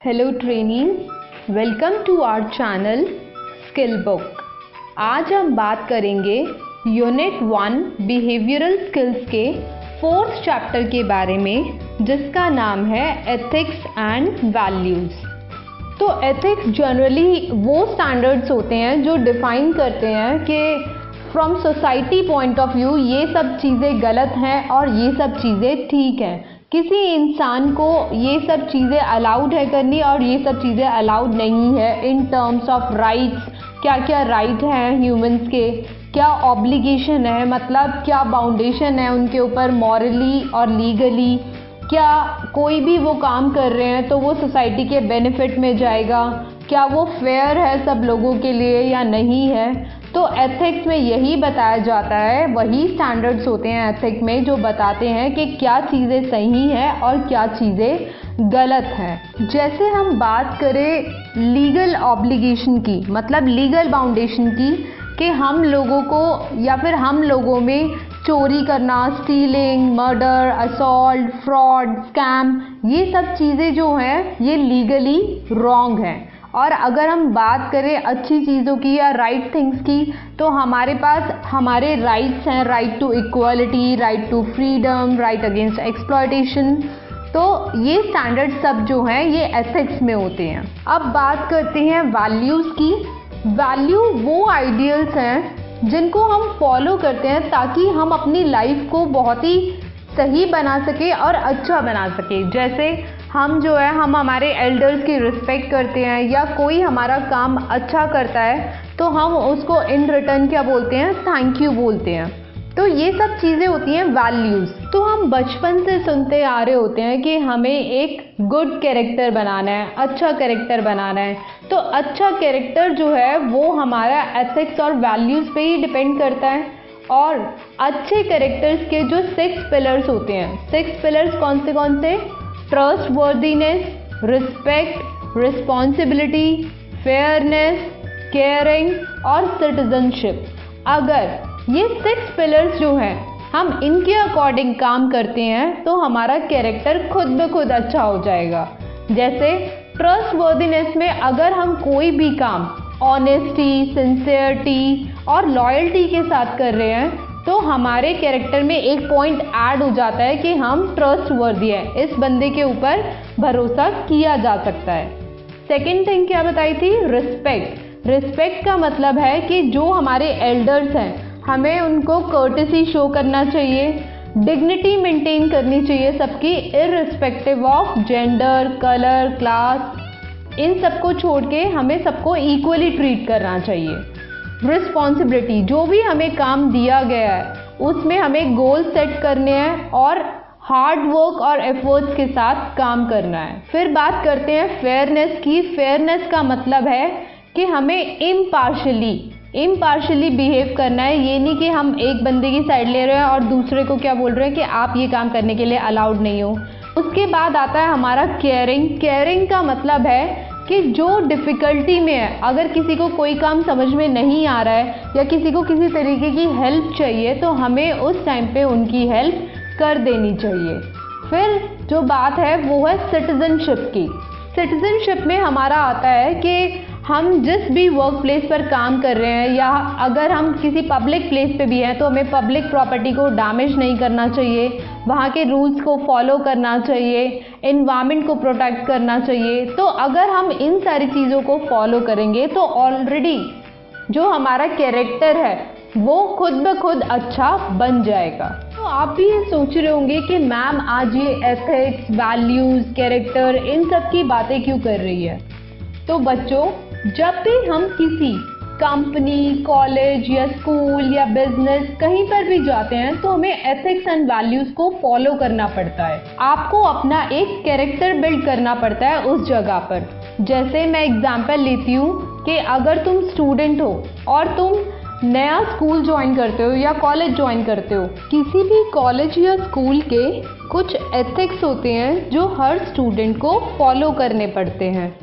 Hello trainees, welcome to our channel skill book. आज हम बात करेंगे यूनिट 1 बिहेवियरल स्किल्स के 4th चैप्टर के बारे में, जिसका नाम है एथिक्स एंड वैल्यूज़। तो एथिक्स जनरली वो स्टैंडर्ड्स होते हैं जो डिफ़ाइन करते हैं कि from society point of view ये सब चीज़ें गलत हैं और ये सब चीज़ें ठीक हैं। किसी इंसान को ये सब चीज़ें अलाउड है करनी और ये सब चीज़ें अलाउड नहीं है। इन टर्म्स ऑफ राइट्स, क्या क्या राइट हैं ह्यूमंस के, क्या ऑब्लिगेशन है, मतलब क्या बाउंडेशन है उनके ऊपर मॉरली और लीगली, क्या कोई भी वो काम कर रहे हैं तो वो सोसाइटी के बेनिफिट में जाएगा, क्या वो फेयर है सब लोगों के लिए या नहीं है। तो एथिक्स में यही बताया जाता है, वही स्टैंडर्ड्स होते हैं एथिक्स में जो बताते हैं कि क्या चीज़ें सही हैं और क्या चीज़ें गलत हैं। जैसे हम बात करें लीगल ऑब्लिगेशन की, मतलब लीगल बाउंडेशन की, कि हम लोगों को या फिर हम लोगों में चोरी करना, stealing, murder, assault, fraud, scam, ये सब चीज़ें जो हैं ये लीगली रॉन्ग हैं। और अगर हम बात करें अच्छी चीज़ों की या राइट थिंग्स की, तो हमारे पास हमारे राइट्स हैं, right to equality, right to freedom, right against exploitation. तो ये स्टैंडर्ड सब जो हैं ये एथिक्स में होते हैं। अब बात करते हैं वैल्यूज़ की। वैल्यू वो आइडियल्स हैं जिनको हम फॉलो करते हैं ताकि हम अपनी लाइफ को बहुत ही सही बना सके और अच्छा बना सके। जैसे हम जो है हम हमारे एल्डर्स की रिस्पेक्ट करते हैं, या कोई हमारा काम अच्छा करता है तो हम उसको इन रिटर्न क्या बोलते हैं, थैंक यू बोलते हैं। तो ये सब चीज़ें होती हैं वैल्यूज़। तो हम बचपन से सुनते आ रहे होते हैं कि हमें एक गुड कैरेक्टर बनाना है, अच्छा कैरेक्टर बनाना है। तो अच्छा कैरेक्टर जो है वो हमारा एथिक्स और वैल्यूज़ पे ही डिपेंड करता है। और अच्छे कैरेक्टर्स के जो 6 पिलर्स होते हैं, 6 पिलर्स कौन से? Trust worthiness, respect, responsibility, fairness, caring और सिटीजनशिप। अगर ये 6 पिलर्स जो हैं हम इनके अकॉर्डिंग काम करते हैं तो हमारा कैरेक्टर खुद ब खुद अच्छा हो जाएगा। जैसे ट्रस्ट वर्दीनेस में अगर हम कोई भी काम ऑनेस्टी, सिंसियरिटी और लॉयल्टी के साथ कर रहे हैं तो हमारे कैरेक्टर में एक पॉइंट ऐड हो जाता है कि हम ट्रस्ट वर्दी हैं, इस बंदे के ऊपर भरोसा किया जा सकता है। सेकेंड थिंग क्या बताई थी? रिस्पेक्ट। रिस्पेक्ट का मतलब है कि जो हमारे एल्डर्स हैं हमें उनको कर्टेसी शो करना चाहिए, डिग्निटी मेंटेन करनी चाहिए सबकी, irrespective of gender, colour, class, इन सबको छोड़ के हमें सबको इक्वली ट्रीट करना चाहिए। रिस्पॉन्सिबिलिटी, जो भी हमें काम दिया गया है उसमें हमें गोल सेट करने हैं और हार्ड वर्क और एफर्ट्स के साथ काम करना है। फिर बात करते हैं फेयरनेस की। फेयरनेस का मतलब है कि हमें इम्पार्शली बिहेव करना है। ये नहीं कि हम एक बंदे की साइड ले रहे हैं और दूसरे को क्या बोल रहे हैं कि आप ये काम करने के लिए अलाउड नहीं हो। उसके बाद आता है हमारा केयरिंग। केयरिंग का मतलब है कि जो डिफ़िकल्टी में है, अगर किसी को कोई काम समझ में नहीं आ रहा है या किसी को किसी तरीके की हेल्प चाहिए तो हमें उस टाइम पे उनकी हेल्प कर देनी चाहिए। फिर जो बात है वो है सिटीजनशिप की। सिटीजनशिप में हमारा आता है कि हम जिस भी वर्क प्लेस पर काम कर रहे हैं या अगर हम किसी पब्लिक प्लेस पे भी हैं तो हमें पब्लिक प्रॉपर्टी को डैमेज नहीं करना चाहिए, वहाँ के रूल्स को फॉलो करना चाहिए, एनवायरनमेंट को प्रोटेक्ट करना चाहिए। तो अगर हम इन सारी चीज़ों को फॉलो करेंगे तो ऑलरेडी जो हमारा कैरेक्टर है वो खुद ब खुद अच्छा बन जाएगा। तो आप भी ये सोच रहे होंगे कि मैम आज ये एथिक्स, वैल्यूज़, कैरेक्टर, इन सब की बातें क्यों कर रही है। तो बच्चों, जब भी हम किसी कंपनी, कॉलेज या स्कूल या बिजनेस कहीं पर भी जाते हैं तो हमें एथिक्स एंड वैल्यूज़ को फॉलो करना पड़ता है। आपको अपना एक कैरेक्टर बिल्ड करना पड़ता है उस जगह पर। जैसे मैं एग्जांपल लेती हूँ कि अगर तुम स्टूडेंट हो और तुम नया स्कूल ज्वाइन करते हो या कॉलेज ज्वाइन करते हो, किसी भी कॉलेज या स्कूल के कुछ एथिक्स होते हैं जो हर स्टूडेंट को फॉलो करने पड़ते हैं।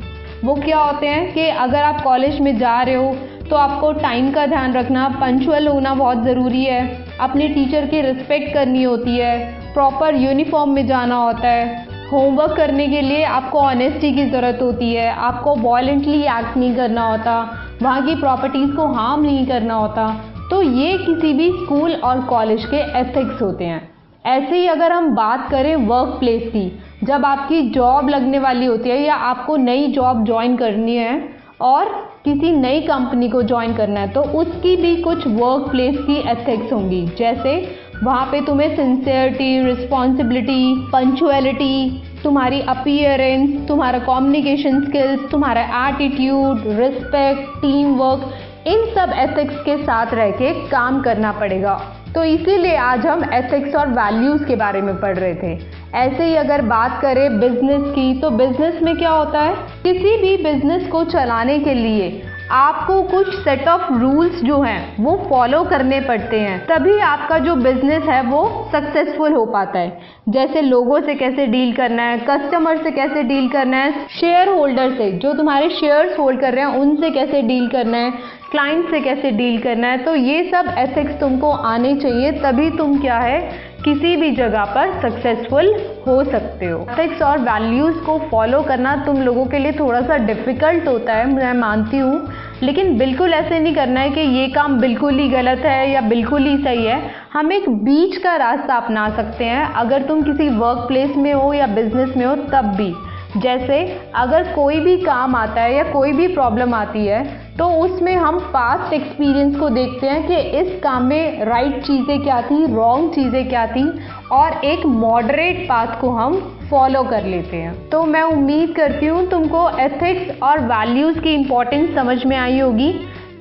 वो क्या होते हैं कि अगर आप कॉलेज में जा रहे हो तो आपको टाइम का ध्यान रखना, पंक्चुअल होना बहुत ज़रूरी है, अपने टीचर की रिस्पेक्ट करनी होती है, प्रॉपर यूनिफॉर्म में जाना होता है, होमवर्क करने के लिए आपको ऑनेस्टी की ज़रूरत होती है, आपको वॉलेंटली एक्ट नहीं करना होता, वहाँ की प्रॉपर्टीज़ को हार्म नहीं करना होता। तो ये किसी भी स्कूल और कॉलेज के एथिक्स होते हैं। ऐसे ही अगर हम बात करें वर्क प्लेस की, जब आपकी जॉब लगने वाली होती है या आपको नई जॉब ज्वाइन करनी है और किसी नई कंपनी को ज्वाइन करना है, तो उसकी भी कुछ वर्क प्लेस की एथिक्स होंगी। जैसे वहाँ पे तुम्हें सिंसियरिटी, रिस्पॉन्सिबिलिटी, पंक्चुअलिटी, तुम्हारी अपीयरेंस, तुम्हारा कम्युनिकेशन स्किल्स, तुम्हारा एटीट्यूड, रिस्पेक्ट, टीम वर्क, इन सब एथिक्स के साथ रह के काम करना पड़ेगा। तो इसीलिए आज हम एथिक्स और वैल्यूज़ के बारे में पढ़ रहे थे। ऐसे ही अगर बात करें बिजनेस की, तो बिजनेस में क्या होता है, किसी भी बिजनेस को चलाने के लिए आपको कुछ सेट ऑफ रूल्स जो हैं वो फॉलो करने पड़ते हैं, तभी आपका जो बिजनेस है वो सक्सेसफुल हो पाता है। जैसे लोगों से कैसे डील करना है, कस्टमर से कैसे डील करना है, शेयर होल्डर से, जो तुम्हारे शेयर्स होल्ड कर रहे हैं उनसे कैसे डील करना है, क्लाइंट से कैसे डील करना है। तो ये सब एथिक्स तुमको आने चाहिए, तभी तुम क्या है किसी भी जगह पर सक्सेसफुल हो सकते हो। एथिक्स और वैल्यूज़ को फॉलो करना तुम लोगों के लिए थोड़ा सा डिफ़िकल्ट होता है, मैं मानती हूँ, लेकिन बिल्कुल ऐसे नहीं करना है कि ये काम बिल्कुल ही गलत है या बिल्कुल ही सही है। हम एक बीच का रास्ता अपना सकते हैं अगर तुम किसी वर्क प्लेस में हो या बिजनेस में हो तब भी। जैसे अगर कोई भी काम आता है या कोई भी प्रॉब्लम आती है, तो उसमें हम पास्ट एक्सपीरियंस को देखते हैं कि इस काम में राइट चीज़ें क्या थी, रॉन्ग चीज़ें क्या थी, और एक मॉडरेट पाथ को हम फॉलो कर लेते हैं। तो मैं उम्मीद करती हूँ तुमको एथिक्स और वैल्यूज़ की इम्पोर्टेंस समझ में आई होगी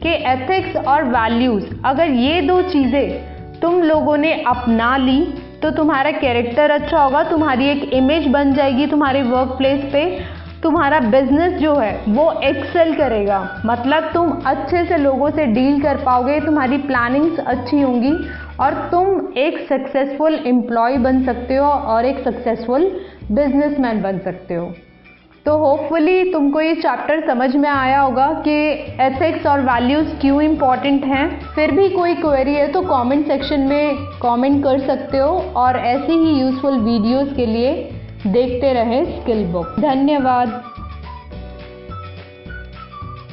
कि एथिक्स और वैल्यूज़, अगर ये दो चीज़ें तुम लोगों ने अपना ली तो तुम्हारा कैरेक्टर अच्छा होगा, तुम्हारी एक इमेज बन जाएगी तुम्हारे वर्क प्लेस पे, तुम्हारा बिजनेस जो है वो एक्सेल करेगा, मतलब तुम अच्छे से लोगों से डील कर पाओगे, तुम्हारी प्लानिंग्स अच्छी होंगी और तुम एक सक्सेसफुल एम्प्लॉय बन सकते हो और एक सक्सेसफुल बिजनेसमैन बन सकते हो। तो होपफुली तुमको ये चैप्टर समझ में आया होगा कि एथिक्स और वैल्यूज़ क्यों इम्पॉर्टेंट हैं। फिर भी कोई क्वेरी है तो कमेंट सेक्शन में कमेंट कर सकते हो, और ऐसी ही यूज़फुल वीडियोज़ के लिए देखते रहें स्किल बुक। धन्यवाद।